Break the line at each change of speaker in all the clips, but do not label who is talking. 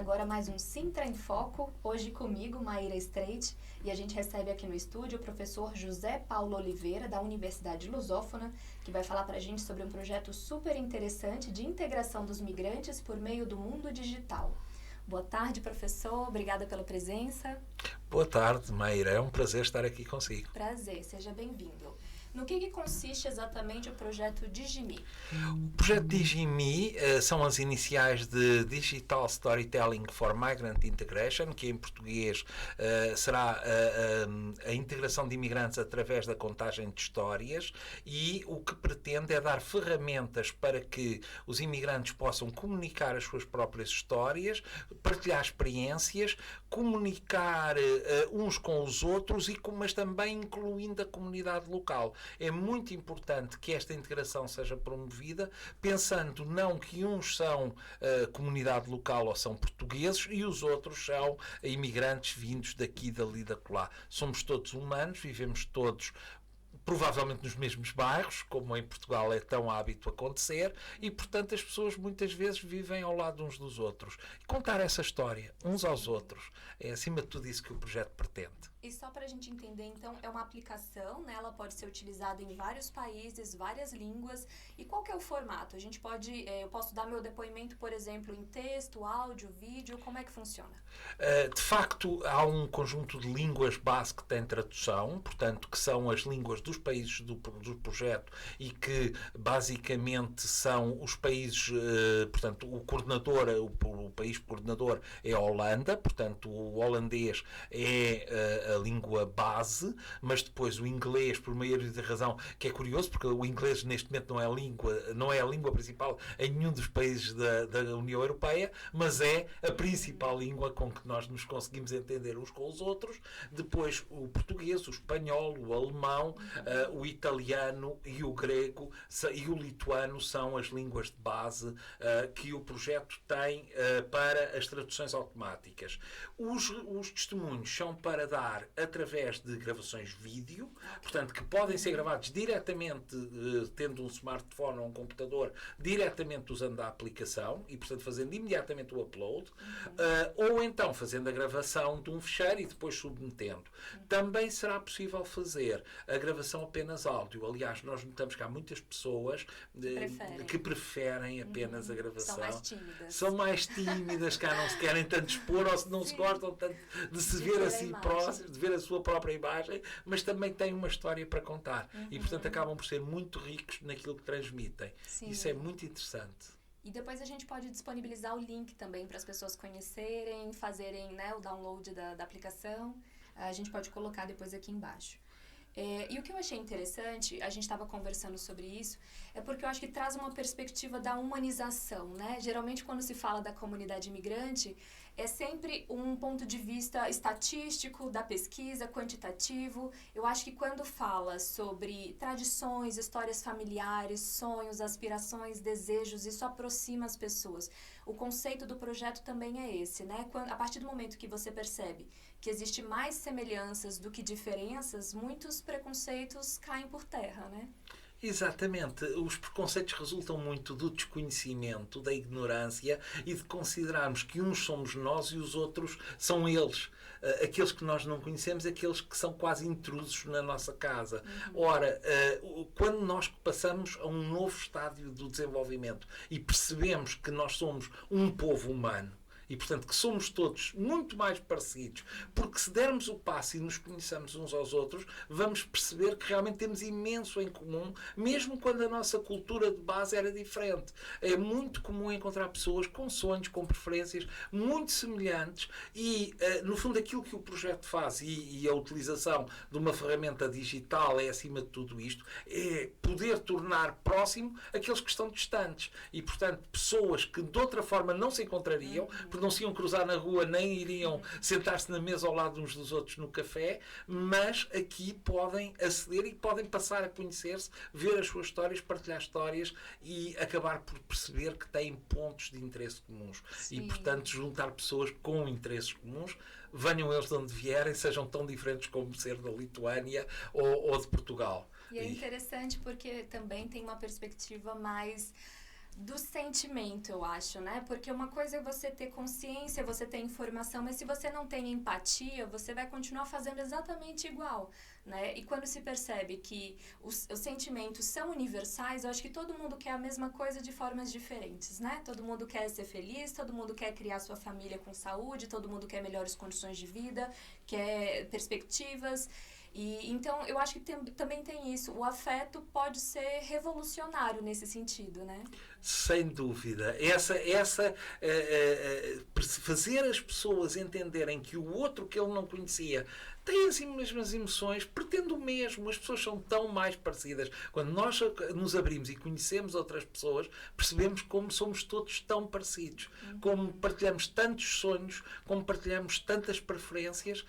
agora mais um Sintra em Foco, hoje comigo, Maíra Streit, e a gente recebe aqui no estúdio o professor José Paulo Oliveira, da Universidade Lusófona, que vai falar para a gente sobre um projeto super interessante de integração dos migrantes por meio do mundo digital. Boa tarde, professor, obrigada pela presença.
Boa tarde, Maíra, é um prazer estar aqui consigo.
Prazer, seja bem-vindo. No que consiste exatamente o projeto DigiMe?
O projeto DigiMe são as iniciais de Digital Storytelling for Migrant Integration, que em português será a integração de imigrantes através da contagem de histórias, e o que pretende é dar ferramentas para que os imigrantes possam comunicar as suas próprias histórias, partilhar experiências, comunicar uns com os outros, mas também incluindo a comunidade local. É muito importante que esta integração seja promovida, pensando não que uns são comunidade local ou são portugueses e os outros são imigrantes vindos daqui, dali, dacolá. Somos todos humanos, vivemos todos provavelmente nos mesmos bairros, como em Portugal é tão hábito acontecer, e portanto as pessoas muitas vezes vivem ao lado uns dos outros. E contar essa história uns aos outros é acima de tudo isso que o projeto pretende.
E só para a gente entender, então, é uma aplicação, né? Ela pode ser utilizada em vários países, várias línguas. E qual que é o formato? A gente pode, eu posso dar meu depoimento, por exemplo, em texto, áudio, vídeo, como é que funciona?
De facto, há um conjunto de línguas base que tem tradução, portanto, que são as línguas dos países do projeto e que basicamente são os países, portanto, o coordenador, o país coordenador é a Holanda, portanto, o holandês é a língua base, mas depois o inglês, por maioria de razão, que é curioso, porque o inglês neste momento não é a língua principal em nenhum dos países da União Europeia, mas é a principal língua com que nós nos conseguimos entender uns com os outros. Depois o português, o espanhol, o alemão, o italiano e o grego e o lituano são as línguas de base que o projeto tem para as traduções automáticas. Os testemunhos são para dar através de gravações vídeo, portanto, que podem ser gravados diretamente, tendo um smartphone ou um computador, diretamente usando a aplicação e, portanto, fazendo imediatamente o upload, ou então fazendo a gravação de um ficheiro e depois submetendo. Também será possível fazer a gravação apenas áudio. Aliás, nós notamos que há muitas pessoas que preferem apenas a gravação. São mais tímidas, que não se querem tanto expor ou se não se gostam tanto de se ver a si próximos, de ver a sua própria imagem, mas também têm uma história para contar. E, portanto, acabam por ser muito ricos naquilo que transmitem. Sim. Isso é muito interessante.
E depois a gente pode disponibilizar o link também para as pessoas conhecerem, fazerem, né, o download da aplicação. A gente pode colocar depois aqui embaixo. E o que eu achei interessante, a gente estava conversando sobre isso, é porque eu acho que traz uma perspectiva da humanização, né? Geralmente, quando se fala da comunidade imigrante, é sempre um ponto de vista estatístico, da pesquisa, quantitativo. Eu acho que quando fala sobre tradições, histórias familiares, sonhos, aspirações, desejos, isso aproxima as pessoas. O conceito do projeto também é esse, né? A partir do momento que você percebe que existe mais semelhanças do que diferenças, muitos preconceitos caem por terra, né?
Exatamente. Os preconceitos resultam muito do desconhecimento, da ignorância e de considerarmos que uns somos nós e os outros são eles. Aqueles que nós não conhecemos, aqueles que são quase intrusos na nossa casa. Ora, quando nós passamos a um novo estádio do desenvolvimento e percebemos que nós somos um povo humano, e, portanto, que somos todos muito mais parecidos, porque se dermos o passo e nos conheçamos uns aos outros, vamos perceber que realmente temos imenso em comum, mesmo quando a nossa cultura de base era diferente. É muito comum encontrar pessoas com sonhos, com preferências muito semelhantes e, no fundo, aquilo que o projeto faz e a utilização de uma ferramenta digital é, acima de tudo isto, é poder tornar próximo aqueles que estão distantes. E, portanto, pessoas que de outra forma não se encontrariam, porque não se iam cruzar na rua, nem iriam sentar-se na mesa ao lado uns dos outros no café, mas aqui podem aceder e podem passar a conhecer-se, ver as suas histórias, partilhar histórias e acabar por perceber que têm pontos de interesse comuns. Sim. E, portanto, juntar pessoas com interesses comuns, venham eles de onde vierem, sejam tão diferentes como ser da Lituânia ou de Portugal.
E é interessante porque também tem uma perspectiva mais do sentimento, eu acho, né? Porque uma coisa é você ter consciência, você ter informação, mas se você não tem empatia, você vai continuar fazendo exatamente igual, né? E quando se percebe que os sentimentos são universais, eu acho que todo mundo quer a mesma coisa de formas diferentes, né? Todo mundo quer ser feliz, todo mundo quer criar sua família com saúde, todo mundo quer melhores condições de vida, quer perspectivas. E, então, eu acho que também tem isso. O afeto pode ser revolucionário nesse sentido, né?
Sem dúvida. Fazer as pessoas entenderem que o outro que ele não conhecia tem as mesmas emoções, pretende o mesmo. As pessoas são tão mais parecidas. Quando nós nos abrimos e conhecemos outras pessoas, percebemos como somos todos tão parecidos. Como partilhamos tantos sonhos, como partilhamos tantas preferências,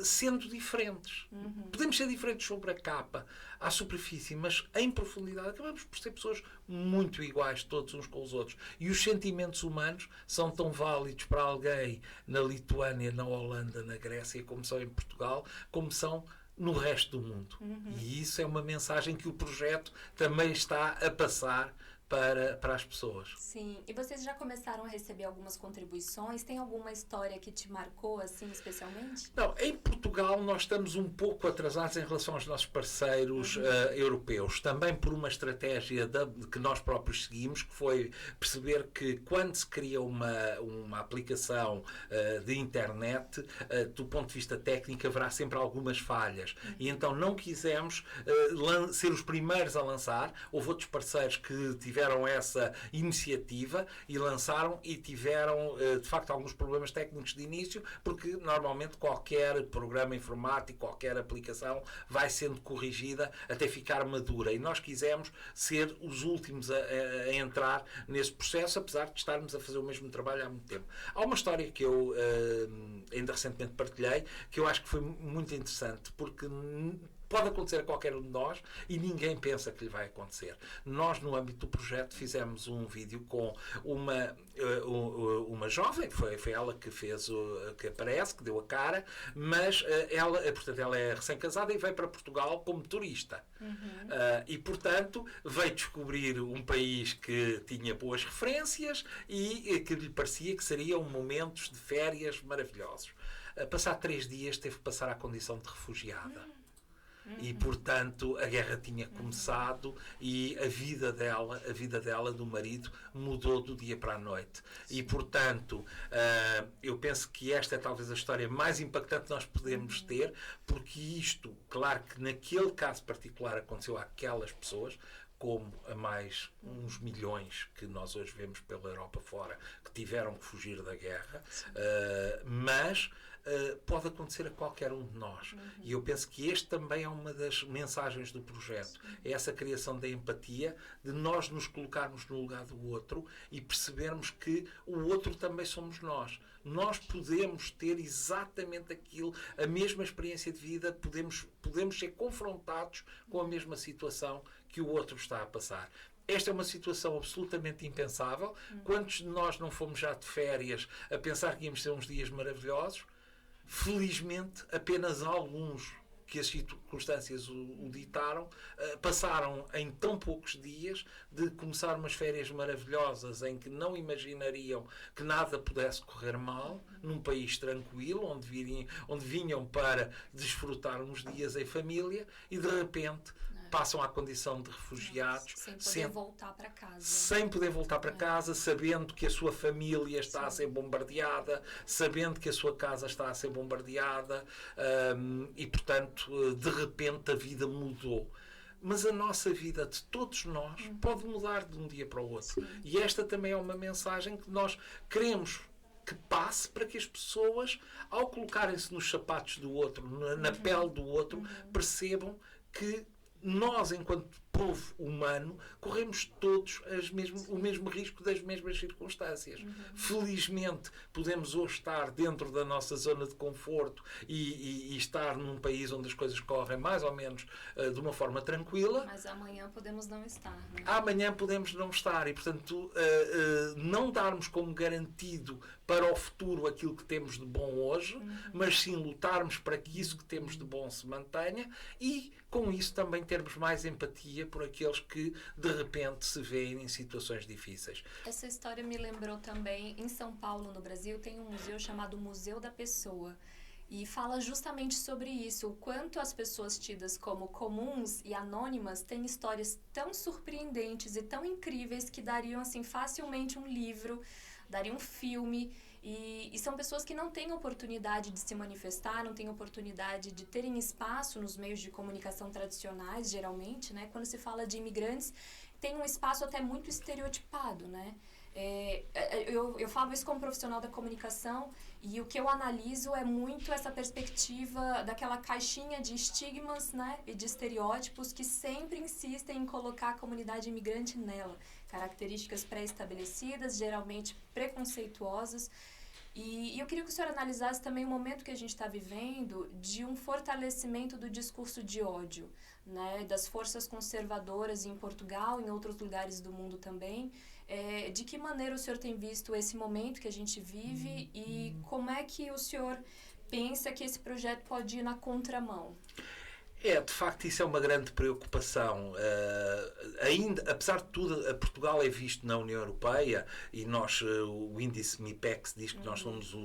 sendo diferentes. Podemos ser diferentes sobre a capa, à superfície, mas em profundidade acabamos por ser pessoas muito iguais todos uns com os outros. E os sentimentos humanos são tão válidos para alguém na Lituânia, na Holanda, na Grécia, como são em Portugal, como são no resto do mundo. E isso é uma mensagem que o projeto também está a passar para as pessoas.
Sim. E vocês já começaram a receber algumas contribuições? Tem alguma história que te marcou, assim, especialmente?
Não, em Portugal nós estamos um pouco atrasados em relação aos nossos parceiros europeus. Também por uma estratégia que nós próprios seguimos, que foi perceber que quando se cria uma aplicação de internet, do ponto de vista técnico, haverá sempre algumas falhas. E então não quisemos ser os primeiros a lançar. Houve outros parceiros que tiveram essa iniciativa e lançaram e tiveram, de facto, alguns problemas técnicos de início, porque normalmente qualquer programa informático, qualquer aplicação vai sendo corrigida até ficar madura. E nós quisemos ser os últimos a entrar nesse processo, apesar de estarmos a fazer o mesmo trabalho há muito tempo. Há uma história que eu ainda recentemente partilhei, que eu acho que foi muito interessante, porque pode acontecer a qualquer um de nós e ninguém pensa que lhe vai acontecer. Nós, no âmbito do projeto, fizemos um vídeo com uma jovem, foi ela que fez, que aparece, que deu a cara, mas ela é recém-casada e veio para Portugal como turista. E, portanto, veio descobrir um país que tinha boas referências e que lhe parecia que seriam momentos de férias maravilhosos. Passar 3 dias teve que passar à condição de refugiada. E, portanto, a guerra tinha começado e a vida dela, do marido, mudou do dia para a noite. E, portanto, eu penso que esta é talvez a história mais impactante que nós podemos ter, porque isto, claro que naquele caso particular aconteceu àquelas pessoas, como a mais uns milhões que nós hoje vemos pela Europa fora, que tiveram que fugir da guerra, mas pode acontecer a qualquer um de nós. E eu penso que este também é uma das mensagens do projeto. É essa criação da empatia, de nós nos colocarmos no lugar do outro e percebermos que o outro também somos nós. Nós podemos ter exatamente aquilo, a mesma experiência de vida, podemos ser confrontados com a mesma situação que o outro está a passar. Esta é uma situação absolutamente impensável. Quantos de nós não fomos já de férias a pensar que íamos ter uns dias maravilhosos? Felizmente, apenas alguns que as circunstâncias o ditaram, passaram em tão poucos dias de começar umas férias maravilhosas em que não imaginariam que nada pudesse correr mal, num país tranquilo, onde vinham para desfrutar uns dias em família e de repente passam à condição de refugiados
sem poder voltar para casa.
Sem poder voltar para casa, sabendo que a sua família está a ser bombardeada, sabendo que a sua casa está a ser bombardeada, e, portanto, de repente a vida mudou. Mas a nossa vida, de todos nós, pode mudar de um dia para o outro. E esta também é uma mensagem que nós queremos que passe para que as pessoas, ao colocarem-se nos sapatos do outro, na pele do outro, percebam que nós, enquanto povo humano, corremos todos o mesmo risco das mesmas circunstâncias. Felizmente, podemos hoje estar dentro da nossa zona de conforto e estar num país onde as coisas correm mais ou menos de uma forma tranquila.
Mas amanhã podemos não estar. Né?
Amanhã podemos não estar e, portanto, não darmos como garantido para o futuro aquilo que temos de bom hoje, mas sim lutarmos para que isso que temos de bom se mantenha e, com isso, também termos mais empatia por aqueles que de repente se veem em situações difíceis.
Essa história me lembrou também, em São Paulo, no Brasil, tem um museu chamado Museu da Pessoa. E fala justamente sobre isso, o quanto as pessoas tidas como comuns e anônimas têm histórias tão surpreendentes e tão incríveis que dariam assim facilmente um livro, dariam um filme. E são pessoas que não têm oportunidade de se manifestar, não têm oportunidade de terem espaço nos meios de comunicação tradicionais, geralmente, né? Quando se fala de imigrantes, tem um espaço até muito estereotipado, né? Eu falo isso como profissional da comunicação e o que eu analiso é muito essa perspectiva daquela caixinha de estigmas, né, e de estereótipos que sempre insistem em colocar a comunidade imigrante nela. Características pré-estabelecidas, geralmente preconceituosas. E eu queria que o senhor analisasse também o momento que a gente está vivendo de um fortalecimento do discurso de ódio, né, das forças conservadoras em Portugal, em outros lugares do mundo também. De que maneira o senhor tem visto esse momento que a gente vive e como é que o senhor pensa que esse projeto pode ir na contramão?
De facto, isso é uma grande preocupação. Ainda, apesar de tudo, Portugal é visto na União Europeia e nós, o índice MIPEX diz que nós somos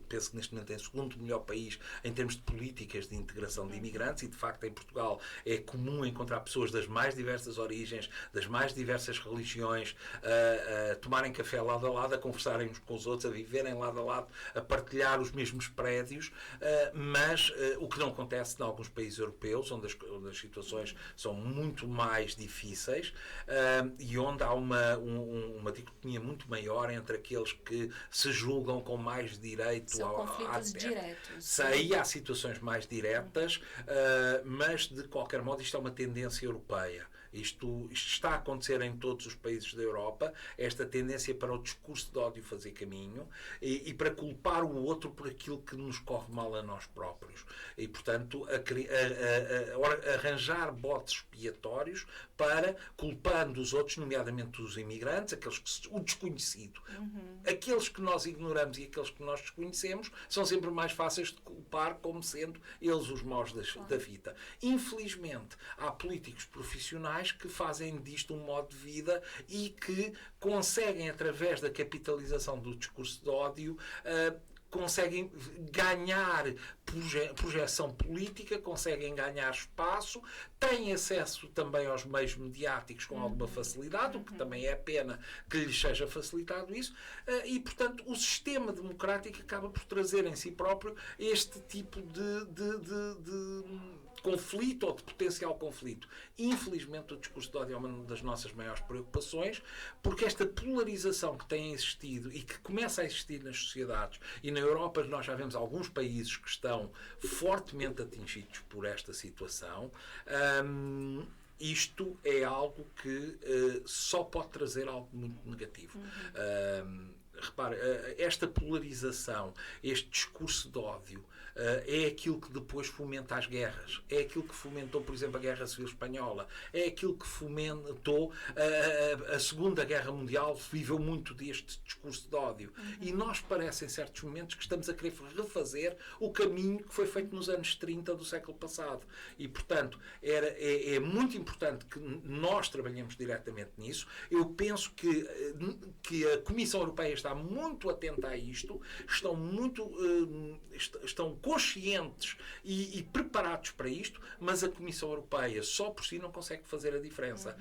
penso que neste momento é o segundo melhor país em termos de políticas de integração de imigrantes e, de facto, em Portugal é comum encontrar pessoas das mais diversas origens, das mais diversas religiões, a tomarem café lado a lado, a conversarem uns com os outros, a viverem lado a lado, a partilhar os mesmos prédios, mas o que não acontece em alguns países europeus, onde as situações são muito mais difíceis e onde há uma dicotomia muito maior entre aqueles que se julgam com mais direito
são conflitos diretos.
Aí há situações mais diretas, mas de qualquer modo isto é uma tendência europeia. Isto está a acontecer em todos os países da Europa, esta tendência para o discurso de ódio fazer caminho e para culpar o outro por aquilo que nos corre mal a nós próprios. E, portanto, arranjar botes expiatórios para, culpando os outros, nomeadamente os imigrantes, o desconhecido. Aqueles que nós ignoramos e aqueles que nós desconhecemos são sempre mais fáceis de culpar como sendo eles os maus da vida. Infelizmente, há políticos profissionais que fazem disto um modo de vida e que conseguem, através da capitalização do discurso de ódio, conseguem ganhar projeção política, conseguem ganhar espaço, têm acesso também aos meios mediáticos com alguma facilidade, o que também é pena que lhes seja facilitado isso, e, portanto, o sistema democrático acaba por trazer em si próprio este tipo de conflito ou de potencial conflito. Infelizmente, o discurso de ódio é uma das nossas maiores preocupações, porque esta polarização que tem existido e que começa a existir nas sociedades, e na Europa nós já vemos alguns países que estão fortemente atingidos por esta situação, isto é algo que só pode trazer algo muito negativo. Repare, esta polarização, este discurso de ódio, é aquilo que depois fomenta as guerras. É aquilo que fomentou, por exemplo, a Guerra Civil Espanhola. É aquilo que fomentou a Segunda Guerra Mundial, viveu muito deste discurso de ódio. E nós parece, em certos momentos, que estamos a querer refazer o caminho que foi feito nos anos 30 do século passado. E, portanto, é muito importante que nós trabalhemos diretamente nisso. Eu penso que a Comissão Europeia está muito atenta a isto, estão conscientes e preparados para isto, mas a Comissão Europeia só por si não consegue fazer a diferença.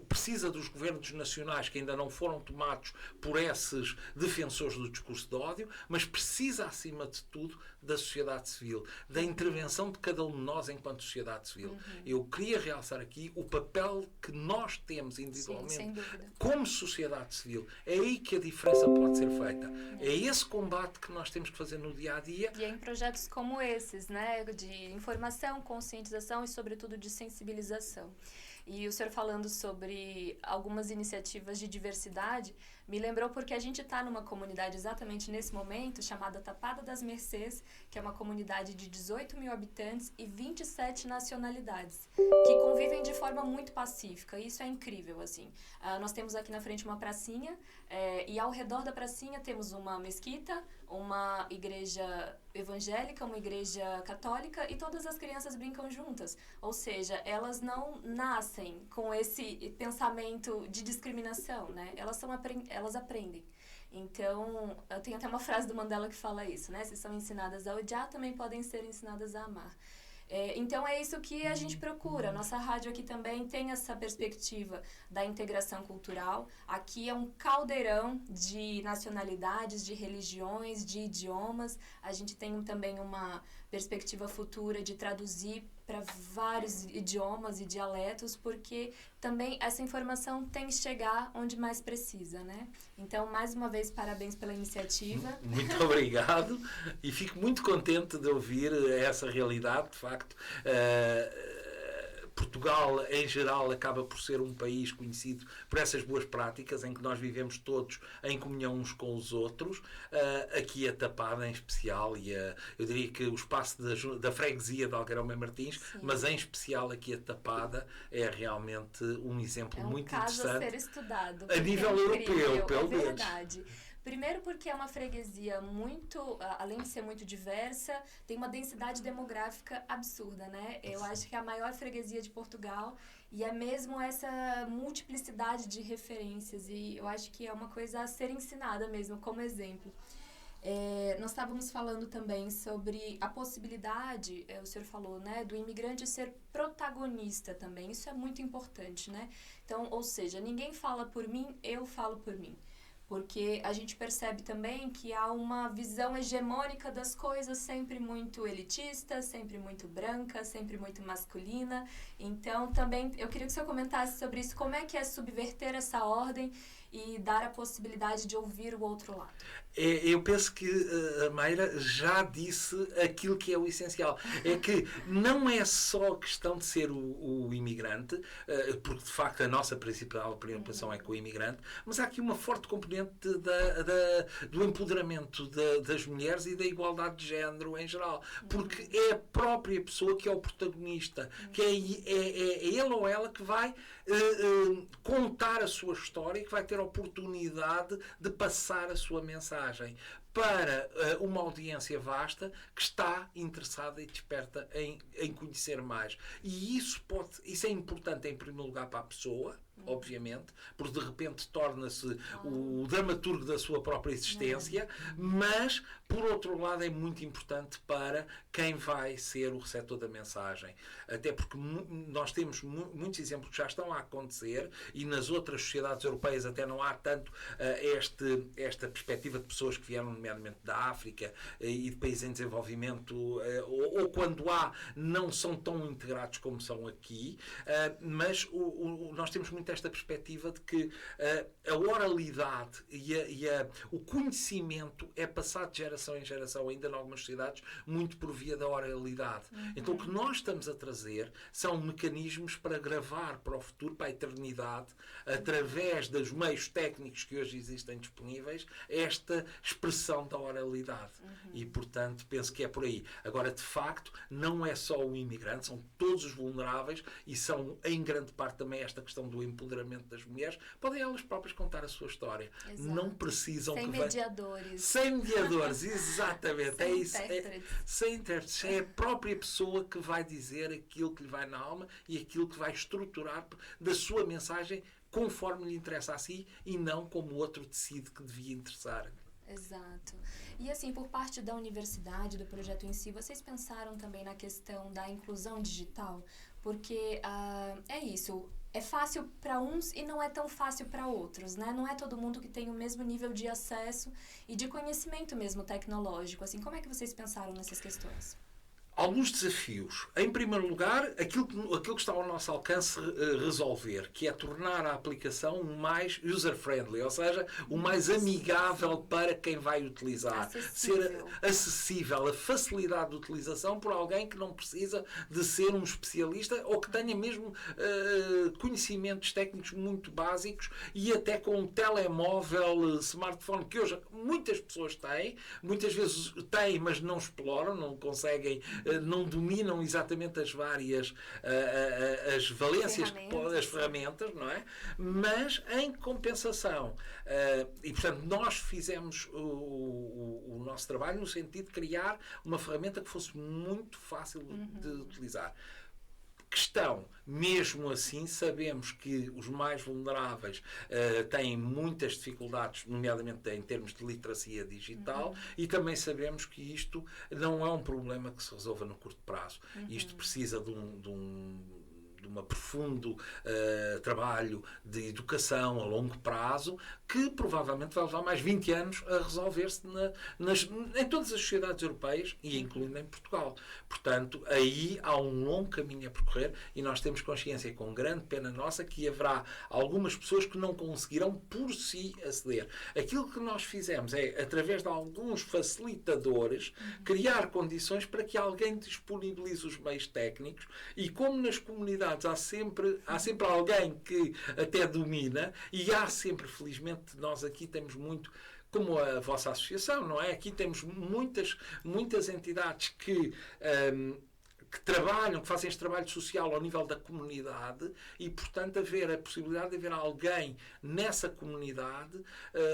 Precisa dos governos nacionais que ainda não foram tomados por esses defensores do discurso de ódio, mas precisa, acima de tudo, da sociedade civil, da intervenção de cada um de nós enquanto sociedade civil. Eu queria realçar aqui o papel que nós temos individualmente.
Sim, sem dúvida.
Como sociedade civil. É aí que a diferença pode ser feita. É esse combate que nós temos que fazer no dia a dia.
E em projetos como esses, né, de informação, conscientização e, sobretudo, de sensibilização. E o senhor falando sobre algumas iniciativas de diversidade, me lembrou porque a gente está numa comunidade exatamente nesse momento, chamada Tapada das Mercês, que é uma comunidade de 18 mil habitantes e 27 nacionalidades, que convivem de forma muito pacífica. Isso é incrível, assim. Nós temos aqui na frente uma pracinha, e ao redor da pracinha temos uma mesquita, uma igreja evangélica, uma igreja católica, e todas as crianças brincam juntas. Ou seja, elas não nascem com esse pensamento de discriminação, né? Elas aprendem. Então, tem até uma frase do Mandela que fala isso, né? Se são ensinadas a odiar, também podem ser ensinadas a amar. Então, é isso que a gente procura. Nossa rádio aqui também tem essa perspectiva da integração cultural. Aqui é um caldeirão de nacionalidades, de religiões, de idiomas. A gente tem também uma perspectiva futura de traduzir para vários idiomas e dialetos, porque também essa informação tem que chegar onde mais precisa, né? Então, mais uma vez, parabéns pela iniciativa.
Muito obrigado e fico muito contente de ouvir essa realidade, de facto. Portugal, em geral, acaba por ser um país conhecido por essas boas práticas, em que nós vivemos todos em comunhão uns com os outros. Aqui a Tapada, em especial, e eu diria que o espaço da freguesia de Algarão e Martins, sim, mas em especial aqui a Tapada, é realmente um exemplo muito interessante.
É um caso a ser estudado.
A nível europeu, pelo menos.
É verdade. Primeiro porque é uma freguesia muito, além de ser muito diversa, tem uma densidade demográfica absurda, né? Eu acho que é a maior freguesia de Portugal e é mesmo essa multiplicidade de referências, e eu acho que é uma coisa a ser ensinada mesmo como exemplo. Nós estávamos falando também sobre a possibilidade, o senhor falou, né, do imigrante ser protagonista também. Isso é muito importante, né? Então, ou seja, ninguém fala por mim, eu falo por mim. Porque a gente percebe também que há uma visão hegemônica das coisas, sempre muito elitista, sempre muito branca, sempre muito masculina. Então, também, eu queria que o senhor comentasse sobre isso. Como é que é subverter essa ordem e dar a possibilidade de ouvir o outro lado?
Eu penso que a Mayra já disse aquilo que é o essencial. É que não é só a questão de ser o imigrante, porque de facto a nossa principal preocupação é com o imigrante, mas há aqui uma forte componente do empoderamento das mulheres e da igualdade de género em geral. Porque é a própria pessoa que é o protagonista, que é ele ou ela que vai contar a sua história e que vai ter a oportunidade de passar a sua mensagem para uma audiência vasta que está interessada e desperta em conhecer mais. E isso é importante, em primeiro lugar, para a pessoa, obviamente, porque de repente torna-se o dramaturgo da sua própria existência, mas, por outro lado, é muito importante para quem vai ser o receptor da mensagem. Até porque nós temos muitos exemplos que já estão a acontecer, e nas outras sociedades europeias até não há tanto esta perspectiva de pessoas que vieram, nomeadamente, da África e de países em desenvolvimento, ou quando há, não são tão integrados como são aqui, mas nós temos muito esta perspectiva de que a oralidade e o conhecimento é passado de geração em geração, ainda em algumas sociedades, muito por via da oralidade. Então, o que nós estamos a trazer são mecanismos para gravar para o futuro, para a eternidade, através dos meios técnicos que hoje existem disponíveis, esta expressão da oralidade. E, portanto, penso que é por aí. Agora, de facto, não é só o imigrante, são todos os vulneráveis, e são, em grande parte, também esta questão do empoderamento das mulheres. Podem elas próprias contar a sua história. Exato. Não precisam
sem mediadores.
Sem mediadores, exatamente.
Sem
é isso.
intérpretes.
Sem intérpretes. É a própria pessoa que vai dizer aquilo que lhe vai na alma e aquilo que vai estruturar da sua mensagem conforme lhe interessa a si, e não como o outro decide que devia interessar.
Exato. E assim, por parte da universidade, do projeto em si, vocês pensaram também na questão da inclusão digital? Porque é isso, é fácil para uns e não é tão fácil para outros, né? Não é todo mundo que tem o mesmo nível de acesso e de conhecimento mesmo tecnológico. Assim, como é que vocês pensaram nessas questões?
Alguns desafios. Em primeiro lugar, aquilo que está ao nosso alcance resolver, que é tornar a aplicação mais user-friendly, ou seja, o mais amigável para quem vai utilizar.
Acessível.
Ser acessível, a facilidade de utilização por alguém que não precisa de ser um especialista ou que tenha mesmo conhecimentos técnicos muito básicos, e até com um telemóvel, smartphone, que hoje muitas pessoas têm, muitas vezes têm, mas não exploram, não conseguem não dominam exatamente as várias as valências, as ferramentas, não é? Mas, em compensação, e portanto nós fizemos o nosso trabalho no sentido de criar uma ferramenta que fosse muito fácil de utilizar. Questão, mesmo assim, sabemos que os mais vulneráveis têm muitas dificuldades, nomeadamente em termos de literacia digital, e também sabemos que isto não é um problema que se resolva no curto prazo. Isto precisa de um profundo trabalho de educação a longo prazo, que provavelmente vai levar mais 20 anos a resolver-se em todas as sociedades europeias e incluindo em Portugal. Portanto, aí há um longo caminho a percorrer e nós temos consciência, com grande pena nossa, que haverá algumas pessoas que não conseguirão por si aceder. Aquilo que nós fizemos é, através de alguns facilitadores, criar condições para que alguém disponibilize os meios técnicos e, como nas comunidades há sempre alguém que até domina, e há sempre, felizmente, nós aqui temos muito, como a vossa associação, não é? Aqui temos muitas entidades que trabalham, que fazem este trabalho social ao nível da comunidade e, portanto, haver a possibilidade de haver alguém nessa comunidade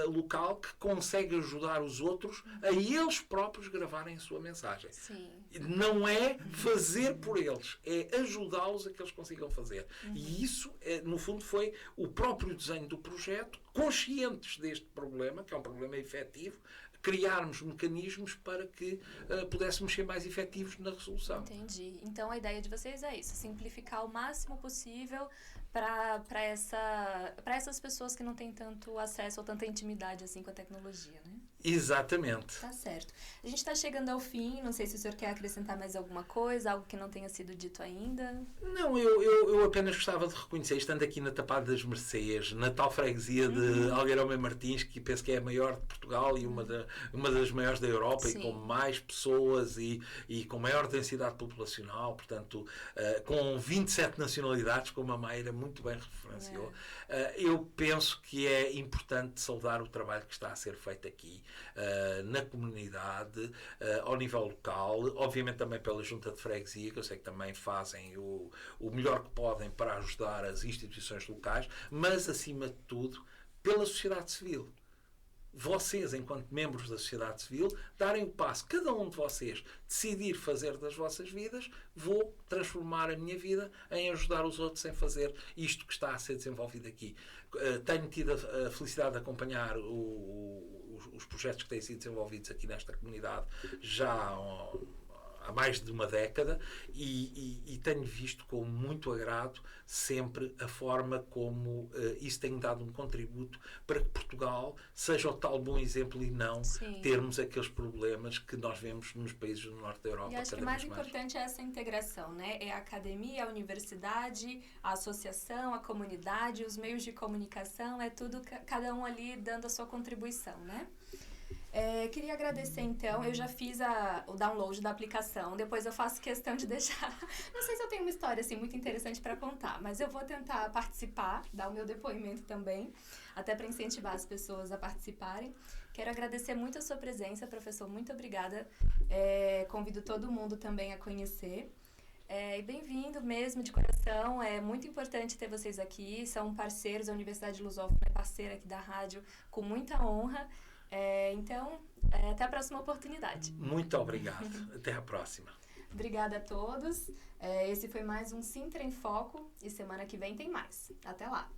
local que consegue ajudar os outros a eles próprios gravarem a sua mensagem.
Sim.
Não é fazer por eles, é ajudá-los a que eles consigam fazer. E isso, no fundo, foi o próprio desenho do projeto, conscientes deste problema, que é um problema efetivo, criarmos mecanismos para que pudéssemos ser mais efetivos na resolução.
Entendi. Então, a ideia de vocês é isso, simplificar o máximo possível para essas pessoas que não têm tanto acesso ou tanta intimidade assim com a tecnologia, né?
Exatamente.
Tá certo. A gente está chegando ao fim, não sei se o senhor quer acrescentar mais alguma coisa, algo que não tenha sido dito ainda.
Não, eu apenas gostava de reconhecer, estando aqui na Tapada das Mercês, na tal freguesia de Algueirão e Martins, que penso que é a maior de Portugal e uma das maiores da Europa,
Sim.
e com mais pessoas e com maior densidade populacional, portanto, com 27 nacionalidades, como a Mayra muito bem referenciou. Eu penso que é importante saudar o trabalho que está a ser feito aqui, na comunidade, ao nível local, obviamente também pela Junta de Freguesia, que eu sei que também fazem o melhor que podem para ajudar as instituições locais, mas, acima de tudo, pela sociedade civil. Vocês, enquanto membros da sociedade civil, darem o passo, cada um de vocês, decidir fazer das vossas vidas, vou transformar a minha vida em ajudar os outros em fazer isto que está a ser desenvolvido aqui. Tenho tido a felicidade de acompanhar os projetos que têm sido desenvolvidos aqui nesta comunidade já há mais de uma década e tenho visto com muito agrado sempre a forma como isso tem dado um contributo para que Portugal seja o tal bom exemplo e não termos aqueles problemas que nós vemos nos países do norte da Europa.
E acho que o mais importante é essa integração, né? É a academia, a universidade, a associação, a comunidade, os meios de comunicação, é tudo, cada um ali dando a sua contribuição, né? Queria agradecer, então, eu já fiz o download da aplicação, depois eu faço questão de deixar, não sei se eu tenho uma história assim, muito interessante para contar, mas eu vou tentar participar, dar o meu depoimento também, até para incentivar as pessoas a participarem. Quero agradecer muito a sua presença, professor, muito obrigada, convido todo mundo também a conhecer. E bem-vindo mesmo, de coração, é muito importante ter vocês aqui, são parceiros, a Universidade Lusófona é parceira aqui da rádio, com muita honra. Então, até a próxima oportunidade.
Muito obrigado. Até a próxima.
Obrigada a todos. Esse foi mais um Sintra em Foco e semana que vem tem mais. Até lá.